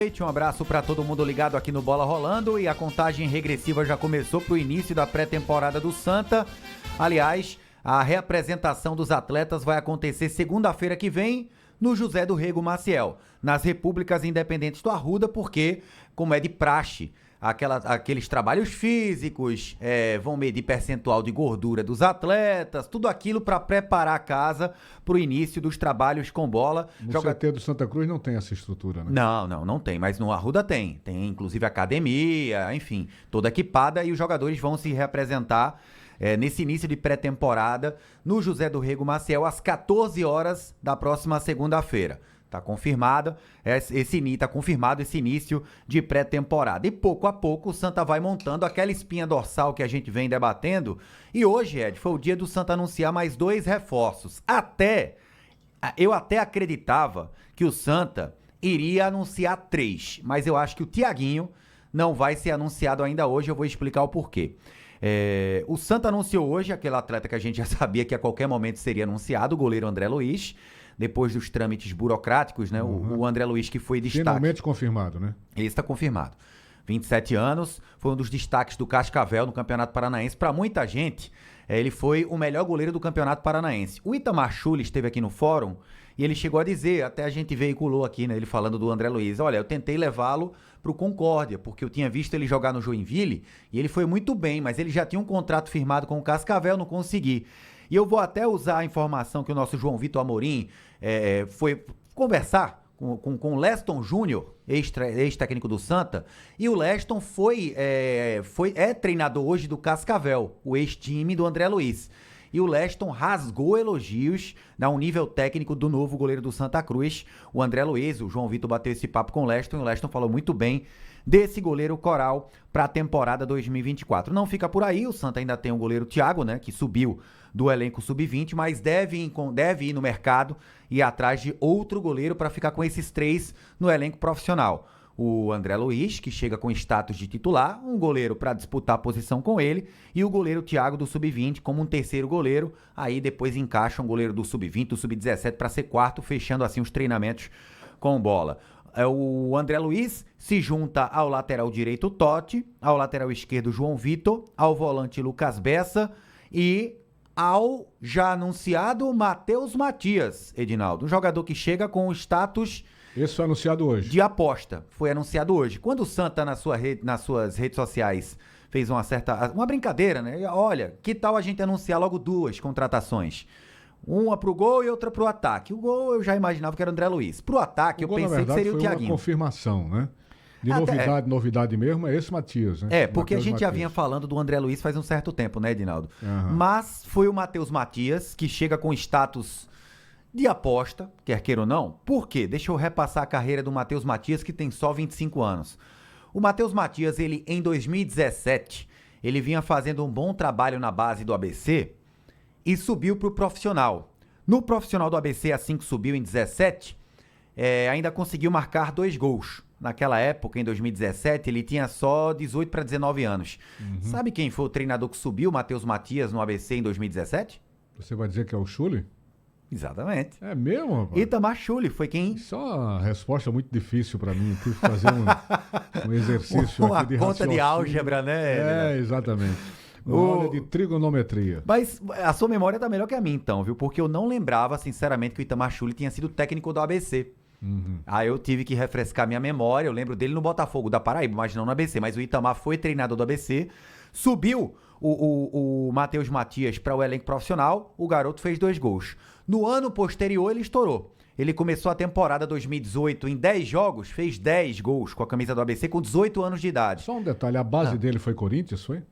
Um abraço para todo mundo ligado aqui no Bola Rolando e a contagem regressiva já começou para o início da pré-temporada do Santa. Aliás, a reapresentação dos atletas vai acontecer segunda-feira que vem no José do Rego Maciel, nas Repúblicas Independentes do Arruda, porque, como é de praxe, aqueles trabalhos físicos, vão medir percentual de gordura dos atletas, tudo aquilo para preparar a casa para o início dos trabalhos com bola. No CT do Santa Cruz não tem essa estrutura, né? Não tem, mas no Arruda tem. Tem inclusive academia, enfim, toda equipada, e os jogadores vão se reapresentar nesse início de pré-temporada no José do Rego Maciel às 14 horas da próxima segunda-feira. Tá confirmado esse início de pré-temporada. E pouco a pouco o Santa vai montando aquela espinha dorsal que a gente vem debatendo. E hoje, Ed, foi o dia do Santa anunciar mais 2 reforços. Eu até acreditava que o Santa iria anunciar 3, mas eu acho que o Thiaguinho não vai ser anunciado ainda hoje. Eu vou explicar o porquê. O Santa anunciou hoje aquele atleta que a gente já sabia que a qualquer momento seria anunciado, o goleiro André Luiz. Depois dos trâmites burocráticos, né? O André Luiz, que foi destaque. Finalmente confirmado, né? Ele está confirmado. 27 anos, foi um dos destaques do Cascavel no Campeonato Paranaense. Para muita gente, ele foi o melhor goleiro do Campeonato Paranaense. O Itamar Schulli esteve aqui no fórum e ele chegou a dizer, até a gente veiculou aqui, né? Ele falando do André Luiz. Olha, eu tentei levá-lo para o Concórdia, porque eu tinha visto ele jogar no Joinville e ele foi muito bem, mas ele já tinha um contrato firmado com o Cascavel, não consegui. E eu vou até usar a informação que o nosso João Vitor Amorim foi conversar com o Leston Júnior, ex-técnico do Santa, e o Leston é treinador hoje do Cascavel, o ex-time do André Luiz. E o Leston rasgou elogios ao nível técnico do novo goleiro do Santa Cruz, o André Luiz. O João Vitor bateu esse papo com o Leston e o Leston falou muito bem desse goleiro Coral para a temporada 2024. Não fica por aí, o Santa ainda tem o goleiro Thiago, né, que subiu do elenco sub-20, mas deve ir no mercado e ir atrás de outro goleiro para ficar com esses 3 no elenco profissional. O André Luiz, que chega com status de titular, um goleiro para disputar a posição com ele, e o goleiro Thiago do sub-20 como um terceiro goleiro. Aí depois encaixa um goleiro do sub-20, do sub-17 para ser quarto, fechando assim os treinamentos com bola. O André Luiz se junta ao lateral direito Totti, ao lateral esquerdo João Vitor, ao volante Lucas Bessa e ao já anunciado Matheus Matias, Edinaldo. Um jogador que chega com o status... Esse foi anunciado hoje. De aposta. Foi anunciado hoje. Quando o Santa, nas suas redes sociais, fez uma brincadeira, né? Olha, que tal a gente anunciar logo 2 contratações? Uma pro gol e outra pro ataque. O gol eu já imaginava que era o André Luiz. Pro ataque, eu pensei que seria o Thiaguinho. Foi uma confirmação, né? De novidade mesmo, é esse Matias, né? Porque a gente já vinha falando do André Luiz faz um certo tempo, né, Edinaldo? Mas foi o Matheus Matias, que chega com status de aposta, quer queira ou não. Por quê? Deixa eu repassar a carreira do Matheus Matias, que tem só 25 anos. O Matheus Matias, ele em 2017, ele vinha fazendo um bom trabalho na base do ABC e subiu pro profissional. No profissional do ABC, assim que subiu em 17, ainda conseguiu marcar 2 gols. Naquela época, em 2017, ele tinha só 18 para 19 anos. Sabe quem foi o treinador que subiu o Matheus Matias no ABC em 2017? Você vai dizer que é o Schulli? Exatamente. É mesmo, rapaz? Itamar Schulli foi quem... Isso é uma resposta muito difícil para mim. Tive que fazer um exercício uma aqui de conta de álgebra, né? Exatamente. Uma aula de trigonometria. Mas a sua memória tá melhor que a minha, então, viu? Porque eu não lembrava, sinceramente, que o Itamar Schulli tinha sido técnico do ABC. Aí eu tive que refrescar minha memória. Eu lembro dele no Botafogo da Paraíba, mas não no ABC. Mas o Itamar foi treinador do ABC. Subiu o Matheus Matias para o elenco profissional. O garoto fez 2 gols. No ano posterior, ele estourou. Ele começou a temporada 2018 em 10 jogos, fez 10 gols com a camisa do ABC com 18 anos de idade. Só um detalhe, a base dele foi Corinthians, foi?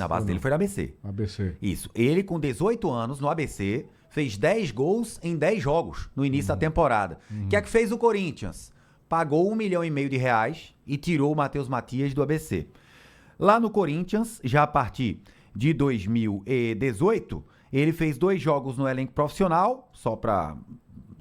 A base dele foi no ABC. ABC. Isso. Ele, com 18 anos, no ABC, fez 10 gols em 10 jogos no início da temporada. O que é que fez o Corinthians? Pagou R$1,5 milhão e tirou o Matheus Matias do ABC. Lá no Corinthians, já a partir de 2018, ele fez 2 jogos no elenco profissional, só para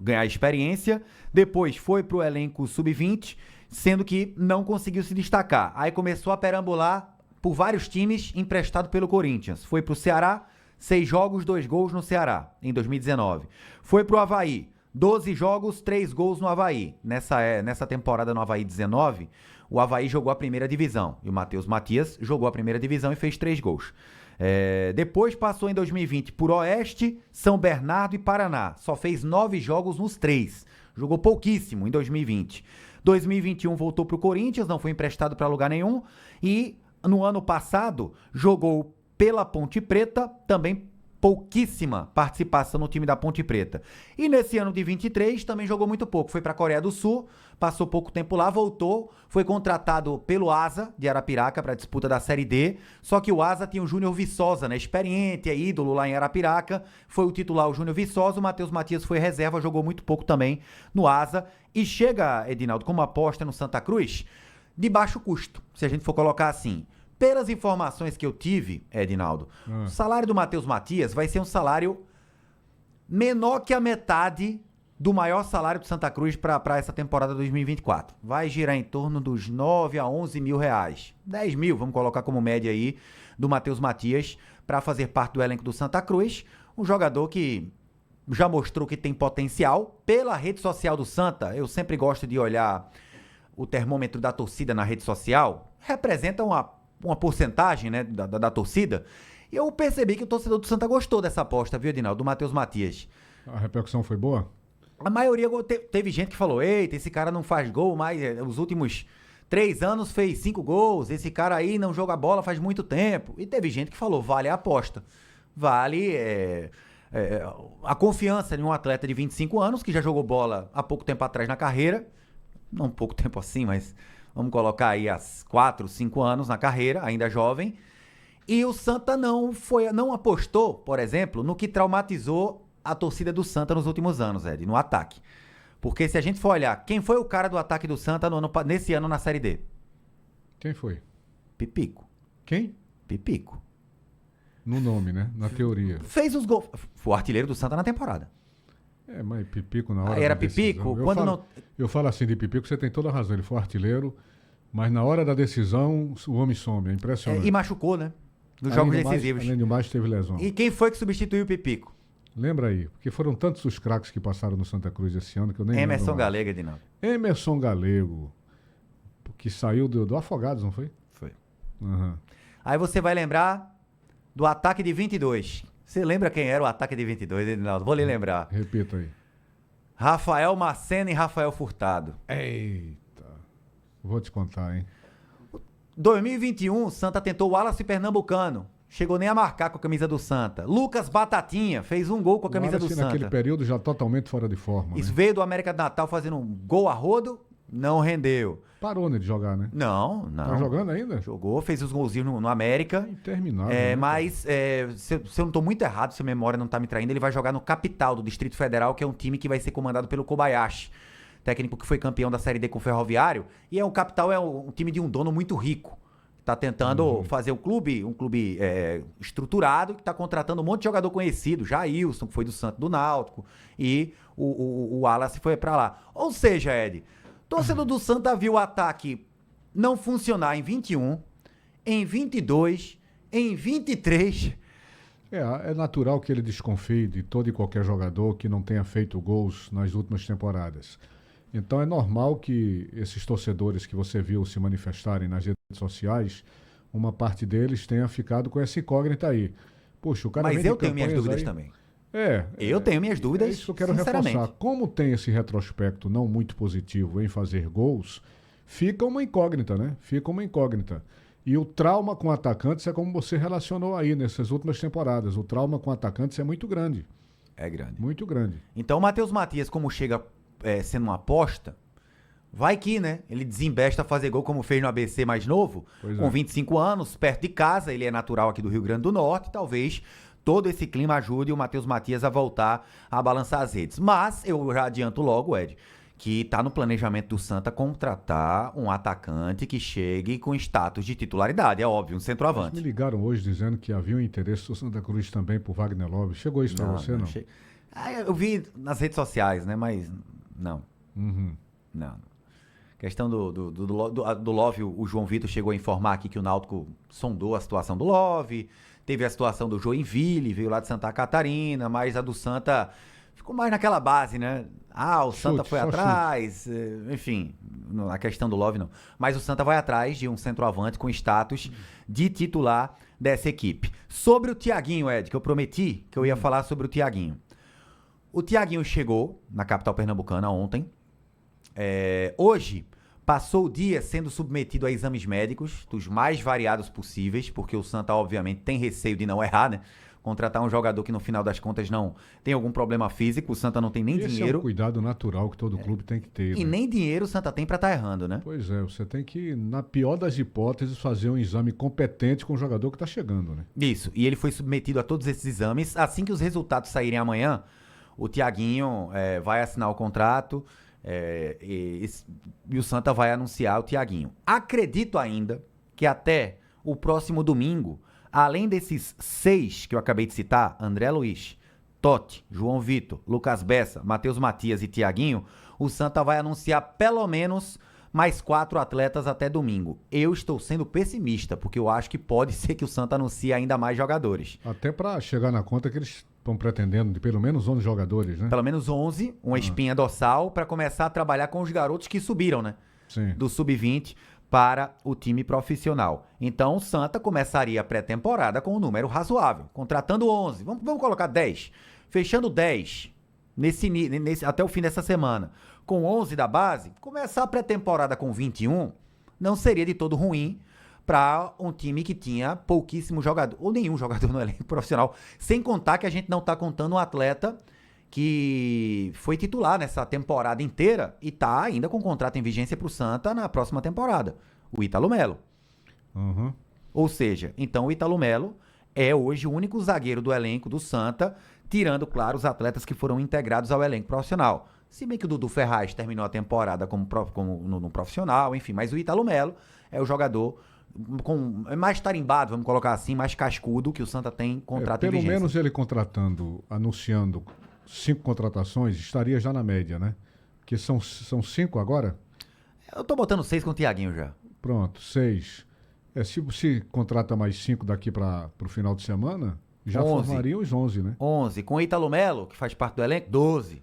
ganhar experiência. Depois foi para o elenco sub-20, sendo que não conseguiu se destacar. Aí começou a perambular por vários times emprestado pelo Corinthians. Foi para o Ceará, 6 jogos, 2 gols no Ceará, em 2019. Foi para o Avaí, 12 jogos, 3 gols no Avaí. Nessa temporada no Avaí 19, o Avaí jogou a primeira divisão. E o Matheus Matias jogou a primeira divisão e fez 3 gols. Depois passou em 2020 por Oeste, São Bernardo e Paraná. Só fez 9 jogos nos 3. Jogou pouquíssimo em 2020. 2021 voltou pro Corinthians, não foi emprestado para lugar nenhum. E no ano passado jogou pela Ponte Preta, também pouquíssima participação no time da Ponte Preta. E nesse ano de 23 também jogou muito pouco. Foi para a Coreia do Sul, passou pouco tempo lá, voltou, foi contratado pelo Asa de Arapiraca para a disputa da Série D. Só que o Asa tinha o Júnior Viçosa, né? Experiente, ídolo lá em Arapiraca. Foi o titular o Júnior Viçosa, o Matheus Matias foi reserva, jogou muito pouco também no Asa. E chega, Edinaldo, como aposta no Santa Cruz, de baixo custo, se a gente for colocar assim. Pelas informações que eu tive, Edinaldo, o salário do Matheus Matias vai ser um salário menor que a metade do maior salário do Santa Cruz para essa temporada 2024. Vai girar em torno dos 9 a 11 mil reais. 10 mil, vamos colocar como média aí, do Matheus Matias para fazer parte do elenco do Santa Cruz. Um jogador que já mostrou que tem potencial. Pela rede social do Santa, eu sempre gosto de olhar o termômetro da torcida na rede social. Representa uma porcentagem, né, da torcida, e eu percebi que o torcedor do Santa gostou dessa aposta, viu, Edinaldo, do Matheus Matias. A repercussão foi boa? A maioria, teve gente que falou, eita, esse cara não faz gol, mas os últimos 3 anos fez 5 gols, esse cara aí não joga bola faz muito tempo. E teve gente que falou, vale a aposta, vale a confiança de um atleta de 25 anos, que já jogou bola há pouco tempo atrás na carreira, não pouco tempo assim, mas vamos colocar aí há 4, 5 anos na carreira, ainda jovem. E o Santa não apostou, por exemplo, no que traumatizou a torcida do Santa nos últimos anos, Ed, no ataque. Porque se a gente for olhar, quem foi o cara do ataque do Santa nesse ano na Série D? Quem foi? Pipico. Quem? Pipico. No nome, né? Na teoria. Fez os gols. Foi o artilheiro do Santa na temporada. Mas Pipico na hora Aí era da decisão. Pipico, Eu falo assim de Pipico, você tem toda a razão, ele foi artilheiro, mas na hora da decisão o homem some, é impressionante. E machucou, né? Nos jogos decisivos. Além de mais, teve lesão. E quem foi que substituiu o Pipico? Lembra aí, porque foram tantos os craques que passaram no Santa Cruz esse ano que eu nem lembro. Emerson Galego, Edinaldo. Emerson Galego, que saiu do Afogados, não foi? Foi. Uhum. Aí você vai lembrar do ataque de 22. Você lembra quem era o ataque de 22, Edinaldo? Vou lhe lembrar. Repita aí. Rafael Macena e Rafael Furtado. Eita. Vou te contar, hein? 2021, Santa tentou o Wallace Pernambucano. Chegou nem a marcar com a camisa do Santa. Lucas Batatinha fez um gol com a camisa do Santa. Naquele período já totalmente fora de forma. Isso né? veio do América do Natal fazendo um gol a rodo, não rendeu. Parou, né, de jogar, né? Não. Tá jogando ainda? Jogou, fez os golzinhos no América. Interminável. Né, mas, se eu não tô muito errado, se a memória não tá me traindo, ele vai jogar no Capital do Distrito Federal, que é um time que vai ser comandado pelo Kobayashi, técnico que foi campeão da Série D com o Ferroviário. E o Capital é um time de um dono muito rico. Tá tentando fazer um clube estruturado, que tá contratando um monte de jogador conhecido. Jailson, que foi do Santos, do Náutico, e o Wallace foi pra lá. Ou seja, Ed, torcedor do Santa viu o ataque não funcionar em 21, em 22, em 23. É natural que ele desconfie de todo e qualquer jogador que não tenha feito gols nas últimas temporadas. Então é normal que esses torcedores que você viu se manifestarem nas redes sociais, uma parte deles tenha ficado com essa incógnita aí. Poxa, o cara Mas vem de eu tenho minhas campanhas dúvidas aí. também. Eu tenho minhas dúvidas, É isso que eu quero sinceramente. reforçar. Como tem esse retrospecto não muito positivo em fazer gols, fica uma incógnita, né? Fica uma incógnita. E o trauma com atacantes é como você relacionou aí nessas últimas temporadas. O trauma com atacantes é muito grande. É grande. Muito grande. Então o Matheus Matias, como chega sendo uma aposta, vai que, né? Ele desembesta a fazer gol como fez no ABC mais novo, Pois com é. 25 anos, perto de casa, ele é natural aqui do Rio Grande do Norte, talvez todo esse clima ajude o Matheus Matias a voltar a balançar as redes. Mas eu já adianto logo, Ed, que tá no planejamento do Santa contratar um atacante que chegue com status de titularidade, é óbvio, um centroavante. Me ligaram hoje dizendo que havia um interesse do Santa Cruz também por Wagner Love. Chegou isso pra você, não? Eu vi nas redes sociais, né? Mas não. Uhum. Não. Questão do Love, o João Vitor chegou a informar aqui que o Náutico sondou a situação do Love. Teve a situação do Joinville, veio lá de Santa Catarina, mas a do Santa ficou mais naquela base, né? O Santa foi só atrás, enfim, a questão do Love não. Mas o Santa vai atrás de um centroavante com status de titular dessa equipe. Sobre o Thiaguinho, Ed, que eu prometi que eu ia falar sobre o Thiaguinho. O Thiaguinho chegou na capital pernambucana ontem. Hoje, passou o dia sendo submetido a exames médicos, dos mais variados possíveis, porque o Santa, obviamente, tem receio de não errar, né? Contratar um jogador que, no final das contas, não tem algum problema físico. O Santa não tem nem Esse dinheiro. é um cuidado natural que todo clube tem que ter. E né? nem dinheiro o Santa tem pra estar errando, né? Pois é, você tem que, na pior das hipóteses, fazer um exame competente com o jogador que está chegando, né? Isso. E ele foi submetido a todos esses exames. Assim que os resultados saírem amanhã, o Thiaguinho vai assinar o contrato e o Santa vai anunciar o Thiaguinho. Acredito ainda que até o próximo domingo, além desses 6 que eu acabei de citar, André Luiz, Totti, João Vitor, Lucas Bessa, Matheus Matias e Thiaguinho, o Santa vai anunciar pelo menos mais 4 atletas até domingo. Eu estou sendo pessimista, porque eu acho que pode ser que o Santa anuncie ainda mais jogadores. Até para chegar na conta que eles estão pretendendo de pelo menos 11 jogadores, né? Pelo menos 11, uma espinha dorsal, para começar a trabalhar com os garotos que subiram, né? Sim. Do Sub-20 para o time profissional. Então o Santa começaria a pré-temporada com um número razoável, contratando 11, vamos colocar 10, fechando 10 até o fim dessa semana, com 11 da base, começar a pré-temporada com 21 não seria de todo ruim para um time que tinha pouquíssimo jogador, ou nenhum jogador no elenco profissional, sem contar que a gente não está contando um atleta que foi titular nessa temporada inteira e tá ainda com contrato em vigência pro Santa na próxima temporada, o Ítalo Melo. Uhum. Ou seja, então o Ítalo Melo é hoje o único zagueiro do elenco do Santa, tirando, claro, os atletas que foram integrados ao elenco profissional. Se bem que o Dudu Ferraz terminou a temporada no profissional, enfim, mas o Ítalo Melo é o jogador mais tarimbado, vamos colocar assim, mais cascudo que o Santa tem contrato em vigência. Pelo menos ele anunciando 5 contratações, estaria já na média, né? Porque são 5 agora? Eu tô botando 6 com o Thiaguinho já. Pronto, 6. Se contrata mais 5 daqui para o final de semana, já 11. formariam os 11, né? 11. Com o Ítalo Melo, que faz parte do elenco, 12.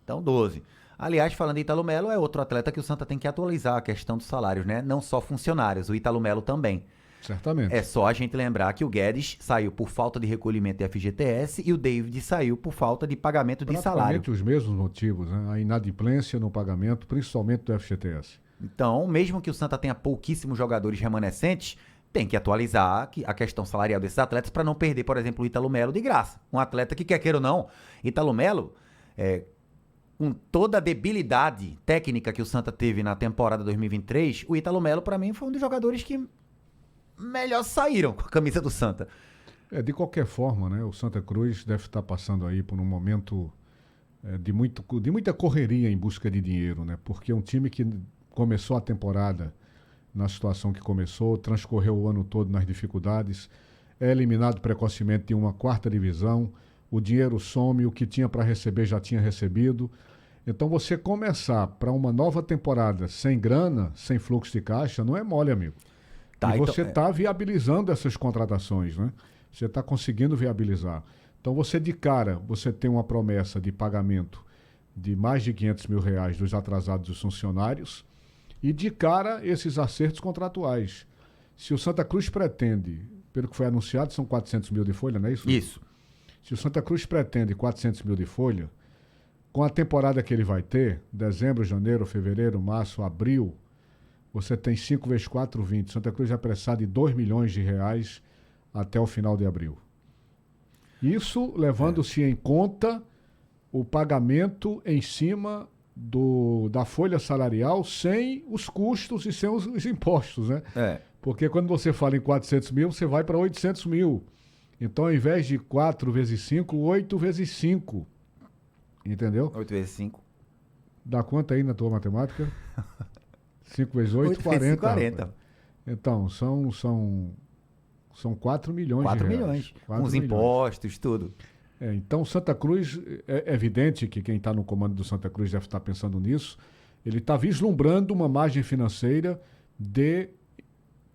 Então, 12. Aliás, falando em Ítalo Melo, é outro atleta que o Santa tem que atualizar a questão dos salários, né? Não só funcionários, o Ítalo Melo também. Certamente. É só a gente lembrar que o Guedes saiu por falta de recolhimento de FGTS e o David saiu por falta de pagamento de salário. Praticamente os mesmos motivos, né? A inadimplência no pagamento, principalmente do FGTS. Então, mesmo que o Santa tenha pouquíssimos jogadores remanescentes, tem que atualizar a questão salarial desses atletas para não perder, por exemplo, o Ítalo Melo de graça. Um atleta que, quer queira ou não, Ítalo Melo, com toda a debilidade técnica que o Santa teve na temporada 2023, o Ítalo Melo, para mim, foi um dos jogadores que melhor saíram com a camisa do Santa. De qualquer forma, né? O Santa Cruz deve estar passando aí por um momento de muita correria em busca de dinheiro, né? Porque é um time que começou a temporada na situação que começou, transcorreu o ano todo nas dificuldades, é eliminado precocemente de uma 4ª divisão, o dinheiro some, o que tinha para receber já tinha recebido. Então você começar para uma nova temporada sem grana, sem fluxo de caixa, não é mole, amigo. Tá, e você está viabilizando essas contratações, né? Você está conseguindo viabilizar. Então você tem uma promessa de pagamento de mais de R$500 mil dos atrasados dos funcionários e de cara esses acertos contratuais. Se o Santa Cruz pretende, pelo que foi anunciado, são 400 mil de folha, não é isso? Isso. Se o Santa Cruz pretende 400 mil de folha, com a temporada que ele vai ter, dezembro, janeiro, fevereiro, março, abril, você tem 5 vezes 4, 20. Santa Cruz é apressado de R$2 milhões até o final de abril. Isso levando-se em conta o pagamento em cima da folha salarial sem os custos e sem os impostos, né? Porque quando você fala em 400 mil, você vai para 800 mil. Então, ao invés de 4 vezes 5, 8 vezes 5. Entendeu? 8 vezes 5. Dá quanto aí na tua matemática? 5 vezes 8, 40. 40. Então, são 4 milhões 4 de reais. milhões. 4 Com os milhões. impostos, tudo. Então, Santa Cruz, é evidente que quem está no comando do Santa Cruz deve estar pensando nisso. Ele está vislumbrando uma margem financeira de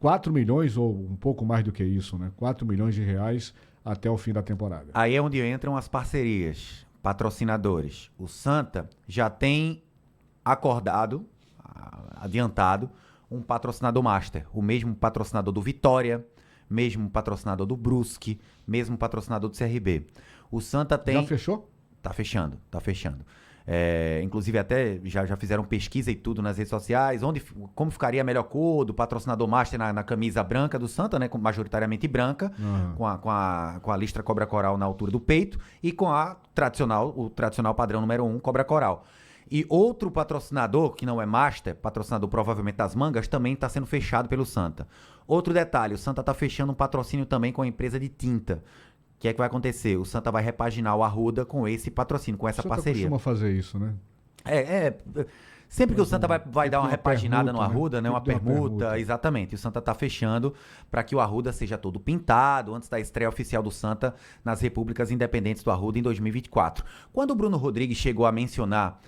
4 milhões ou um pouco mais do que isso, né? 4 milhões de reais até o fim da temporada. Aí é onde entram as parcerias. patrocinadores. O Santa já tem acordado, adiantado, um patrocinador master. O mesmo patrocinador do Vitória, mesmo patrocinador do Brusque, mesmo patrocinador do CRB. O Santa tem... Já fechou? Tá fechando. Inclusive até já fizeram pesquisa e tudo nas redes sociais, como ficaria a melhor cor do patrocinador master na camisa branca do Santa, né, majoritariamente branca, com a listra cobra coral na altura do peito e com o tradicional padrão número 1, cobra coral. E outro patrocinador, que não é master, patrocinador provavelmente das mangas, também está sendo fechado pelo Santa. Outro detalhe, o Santa está fechando um patrocínio também com a empresa de tinta. O que é que vai acontecer? O Santa vai repaginar o Arruda com esse patrocínio, com essa parceria. O Santa costuma fazer isso, né? Sempre que o Santa vai dar uma repaginada no Arruda, né? Uma permuta. Exatamente. E o Santa tá fechando para que o Arruda seja todo pintado antes da estreia oficial do Santa nas Repúblicas Independentes do Arruda em 2024. Quando o Bruno Rodrigues chegou a mencionar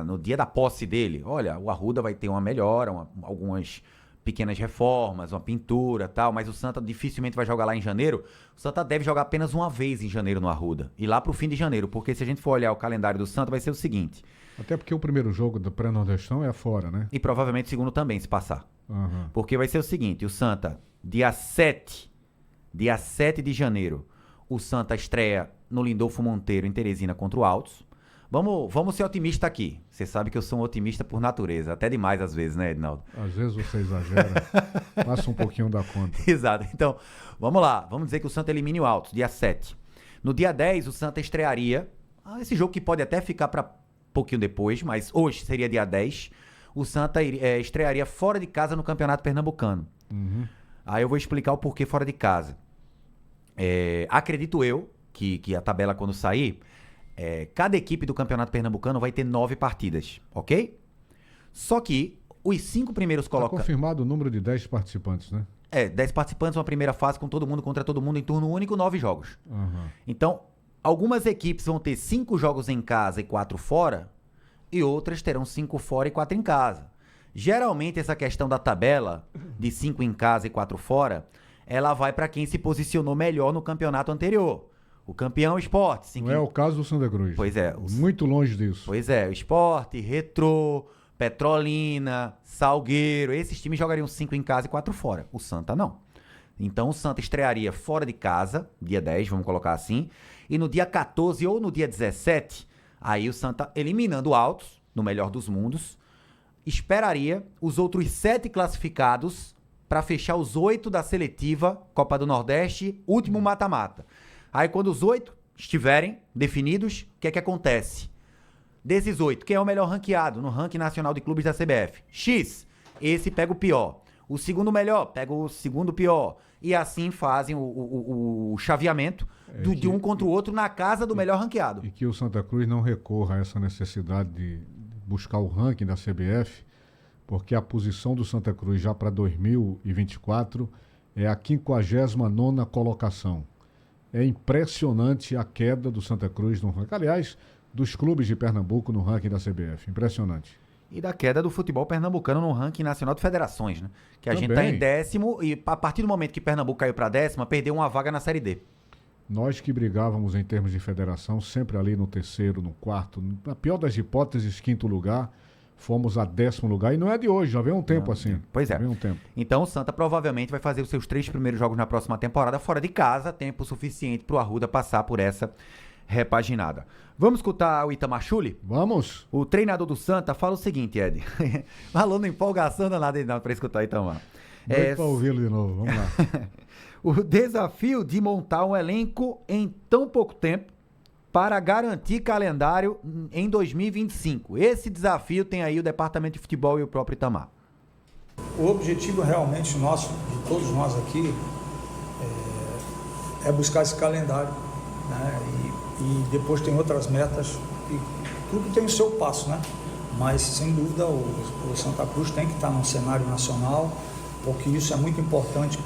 no dia da posse dele, olha, o Arruda vai ter uma melhora, algumas pequenas reformas, uma pintura e tal, mas o Santa dificilmente vai jogar lá em janeiro. O Santa deve jogar apenas uma vez em janeiro no Arruda, e lá pro fim de janeiro, porque se a gente for olhar o calendário do Santa, vai ser o seguinte... Até porque o primeiro jogo do pré-nordestão é fora, né? E provavelmente o segundo também, se passar. Porque vai ser o seguinte, o Santa, dia 7 de janeiro, o Santa estreia no Lindolfo Monteiro, em Teresina, contra o Altos. Vamos ser otimista aqui. Você sabe que eu sou um otimista por natureza. Até demais às vezes, né, Edinaldo? Às vezes você exagera. Passa um pouquinho da conta. Exato. Então, vamos lá. Vamos dizer que o Santa elimine o Altos, dia 7. No dia 10, o Santa estrearia. Esse jogo que pode até ficar para pouquinho depois, mas hoje seria dia 10. O Santa estrearia fora de casa no Campeonato Pernambucano. Aí eu vou explicar o porquê fora de casa. Acredito eu que a tabela, quando sair... cada equipe do Campeonato Pernambucano vai ter 9 partidas, ok? Só que os 5 primeiros colocam... Está confirmado o número de 10 participantes, né? 10 participantes, uma primeira fase com todo mundo contra todo mundo em turno único, 9 jogos. Então, algumas equipes vão ter 5 jogos em casa e 4 fora, e outras terão 5 fora e 4 em casa. Geralmente, essa questão da tabela de 5 em casa e 4 fora, ela vai para quem se posicionou melhor no campeonato anterior. O campeão Sport. Não é o caso do Santa Cruz. Pois é. Muito longe disso. Pois é. O Sport, Retrô, Petrolina, Salgueiro. Esses times jogariam 5 em casa e 4 fora. O Santa não. Então o Santa estrearia fora de casa, dia 10, vamos colocar assim. E no dia 14 ou no dia 17, aí o Santa, eliminando o Altos, no melhor dos mundos, esperaria os outros 7 classificados para fechar os 8 da seletiva Copa do Nordeste, último mata-mata. Aí quando os 8 estiverem definidos, o que é que acontece? Desses 8, quem é o melhor ranqueado no ranking nacional de clubes da CBF? X. Esse pega o pior. O segundo melhor pega o segundo pior. E assim fazem o chaveamento de um contra o outro na casa do melhor ranqueado. E que o Santa Cruz não recorra a essa necessidade de buscar o ranking da CBF, porque a posição do Santa Cruz já para 2024 é a 59ª colocação. É impressionante a queda do Santa Cruz no ranking. Aliás, dos clubes de Pernambuco no ranking da CBF. Impressionante. E da queda do futebol pernambucano no ranking nacional de federações, né? Que a gente está em 10º e a partir do momento que Pernambuco caiu para 10ª, perdeu uma vaga na Série D. Nós que brigávamos em termos de federação, sempre ali no 3º, no 4º, na pior das hipóteses, 5º lugar, fomos a 10º lugar. E não é de hoje, já vem um tempo assim. Pois é. Já vem um tempo. Então o Santa provavelmente vai fazer os seus 3 primeiros jogos na próxima temporada fora de casa, tempo suficiente para o Arruda passar por essa repaginada. Vamos escutar o Itamar Schulli? Vamos. O treinador do Santa fala o seguinte, Ed. Falou na empolgação danada para escutar o Itamar. Para ouvi-lo de novo, vamos lá. O desafio de montar um elenco em tão pouco tempo para garantir calendário em 2025. Esse desafio tem aí o Departamento de Futebol e o próprio Itamar. O objetivo realmente nosso, de todos nós aqui, é buscar esse calendário, né? E depois tem outras metas, e tudo tem o seu passo, né? Mas sem dúvida o Santa Cruz tem que estar no cenário nacional, porque isso é muito importante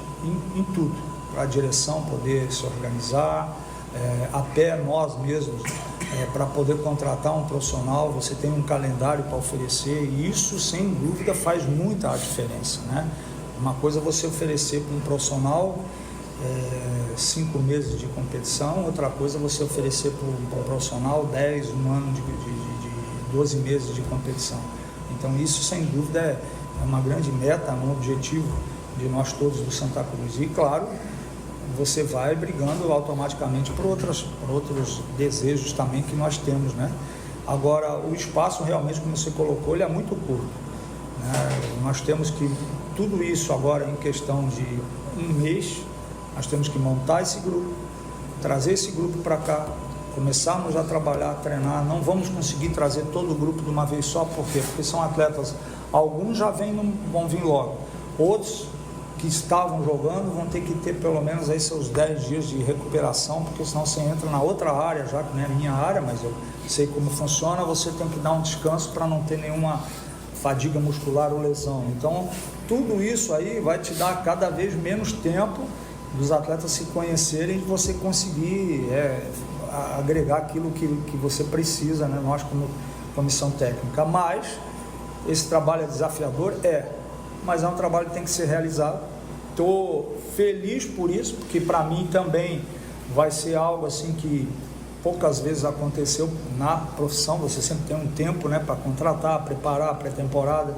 em tudo, para a direção poder se organizar, até nós mesmos, para poder contratar um profissional, você tem um calendário para oferecer, e isso sem dúvida faz muita diferença, né? Uma coisa é você oferecer para um profissional 5 meses de competição, outra coisa é você oferecer para um profissional 10, um ano de 12 meses de competição. Então isso sem dúvida é uma grande meta, um objetivo de nós todos do Santa Cruz. E claro, você vai brigando automaticamente por outros desejos também que nós temos, né? Agora, o espaço realmente, como você colocou, ele é muito curto, né? Nós temos que, tudo isso agora em questão de um mês, nós temos que montar esse grupo, trazer esse grupo para cá, começarmos a trabalhar, a treinar. Não vamos conseguir trazer todo o grupo de uma vez só, por quê? Porque são atletas, alguns já vão vir logo, outros que estavam jogando vão ter que ter pelo menos aí seus 10 dias de recuperação, porque senão você entra na outra área, já que não é a minha área, mas eu sei como funciona, você tem que dar um descanso para não ter nenhuma fadiga muscular ou lesão. Então, tudo isso aí vai te dar cada vez menos tempo dos atletas se conhecerem e você conseguir agregar aquilo que você precisa, né? Nós como comissão técnica. Mas esse trabalho é desafiador? Mas é um trabalho que tem que ser realizado. Estou feliz por isso, porque para mim também vai ser algo assim que poucas vezes aconteceu na profissão. Você sempre tem um tempo, né, para contratar, preparar a pré-temporada,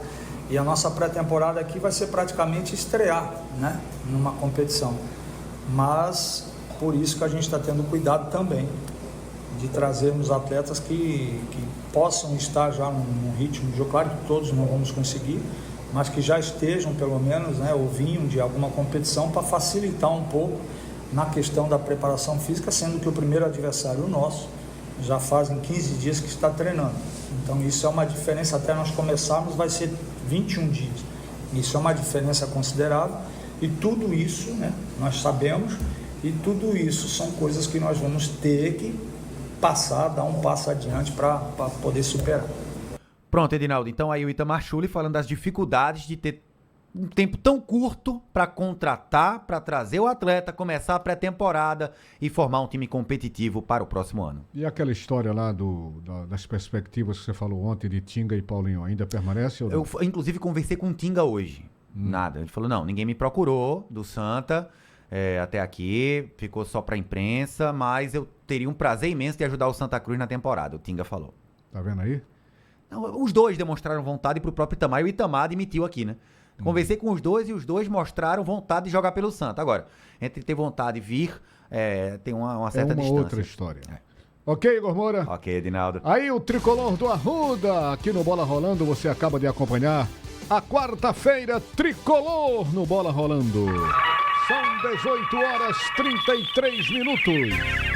e a nossa pré-temporada aqui vai ser praticamente estrear, né, numa competição. Mas por isso que a gente está tendo cuidado também de trazermos atletas que possam estar já num ritmo de jogo. Claro que todos não vamos conseguir, mas que já estejam pelo menos, né, ou vinham de alguma competição, para facilitar um pouco na questão da preparação física, sendo que o primeiro adversário nosso já fazem 15 dias que está treinando. Então isso é uma diferença, até nós começarmos vai ser 21 dias. Isso é uma diferença considerável, e tudo isso, né, nós sabemos, e tudo isso são coisas que nós vamos ter que passar, dar um passo adiante para poder superar. Pronto, Edinaldo. Então aí o Itamar Schulli falando das dificuldades de ter um tempo tão curto para contratar, para trazer o atleta, começar a pré-temporada e formar um time competitivo para o próximo ano. E aquela história lá das perspectivas que você falou ontem de Tinga e Paulinho, ainda permanece ou não? Eu, inclusive, conversei com o Tinga hoje. Nada. Ele falou, não, ninguém me procurou do Santa até aqui, ficou só para a imprensa, mas eu teria um prazer imenso de ajudar o Santa Cruz na temporada, o Tinga falou. Tá vendo aí? Não, os dois demonstraram vontade pro próprio Itamar, e o Itamar admitiu aqui, né? Conversei com os dois e os dois mostraram vontade de jogar pelo Santa. Agora, entre ter vontade e vir, tem uma certa distância. Outra história. Ok, Igor Moura? Ok, Edinaldo. Aí o tricolor do Arruda, aqui no Bola Rolando, você acaba de acompanhar a quarta-feira tricolor no Bola Rolando. São 18 horas 33 minutos.